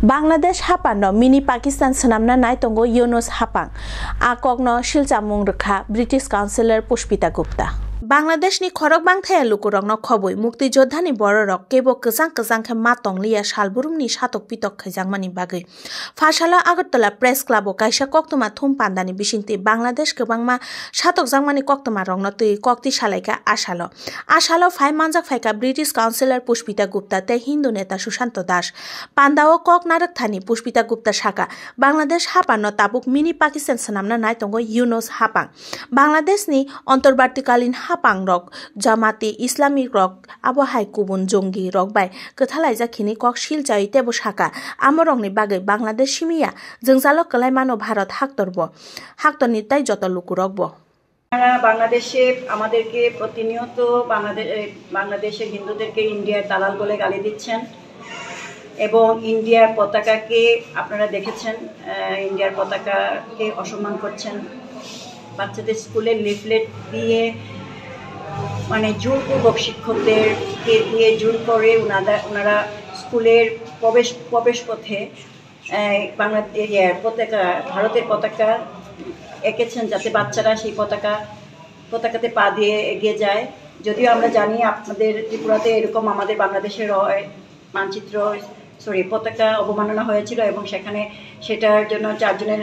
Bangladesh hapan no mini Pakistan senamna nai tongo Yunus hapang akok no silchamung rekha British Councillor Pushpita Gupta. Bangladesh ni khorok bangthaya lukurok no khoboi mukti joddha ni bororok kebo kesang khe matong liya salburum ni satok pitok khaijangmani bagui Fashala Agartala Press Club o kaisa koktoma thum pandani bisingti Bangladesh kwbangma satok jangmani koktoma rok no tui kokti salaika asalo phai manjak phaika British Councillor Pushpita Gupta tei Hindu neta Sushanto Das pandao kok narak thani Pushpita Gupta saka Bangladesh hapan no tabuk mini Pakistan sanamna nai tongo Yunus hapang Bangladesh ni অন্তর্বর্তীকালীন হাপাং rock জামাতি Islamic rock আবহাই কুবুন জঙ্গি rock by কথালাইজাখিনি cock শিলচাই তেবো শাখা আমরংনি বাগৈ বাংলাদেশ সিমিয়া जोंजालो कलाइमानो भारत হাক্তরনি তাই যত লুকু রকবো বাংলাদেশে আমাদেরকে প্রতিনিয়ত বাংলাদেশের হিন্দুদেরকে ইন্ডিয়ার দালাল বলে গালি দিচ্ছেন এবং ইন্ডিয়ার পতাকাকে আপনারা দেখেছেন ইন্ডিয়ার পতাকাকে অসম্মান করছেন বাচ্চাদের স্কুলে লিফলেট দিয়ে মানে জোরপূর্বক শিক্ষকদেরকে দিয়ে জোর করে ওনারা স্কুলের প্রবেশ পথে বাংলাদেশের পতাকা ভারতের পতাকা এঁকেছেন যাতে বাচ্চারা সেই পতাকাতে পা দিয়ে এগিয়ে যায় যদিও আমরা জানি আপনাদের ত্রিপুরাতে এরকম আমাদের বাংলাদেশের পতাকা অবমাননা হয়েছিল এবং সেটার জন্য 4 জনের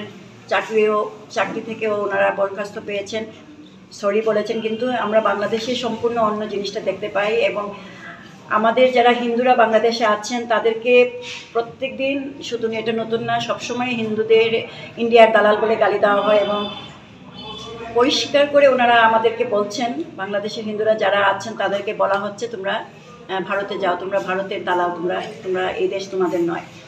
চাকরি থেকেও ওনারা বরখাস্ত পেয়েছেন সরি বলেছেন কিন্তু আমরা বাংলাদেশে সম্পূর্ণ অন্য জিনিসটা দেখতে পাই এবং আমাদের যারা হিন্দুরা বাংলাদেশে আছেন তাদেরকে প্রত্যেকদিন শুধু এটা নতুন না সবসময় হিন্দুদের ইন্ডিয়ার দালাল বলে গালি দেওয়া হয় এবং পরিষ্কার করে ওনারা আমাদেরকে বলছেন বাংলাদেশের হিন্দুরা যারা আছেন তাদেরকে বলা হচ্ছে তোমরা ভারতে যাও তোমরা ভারতের দালাল তোমরা এই দেশ তোমাদের নয়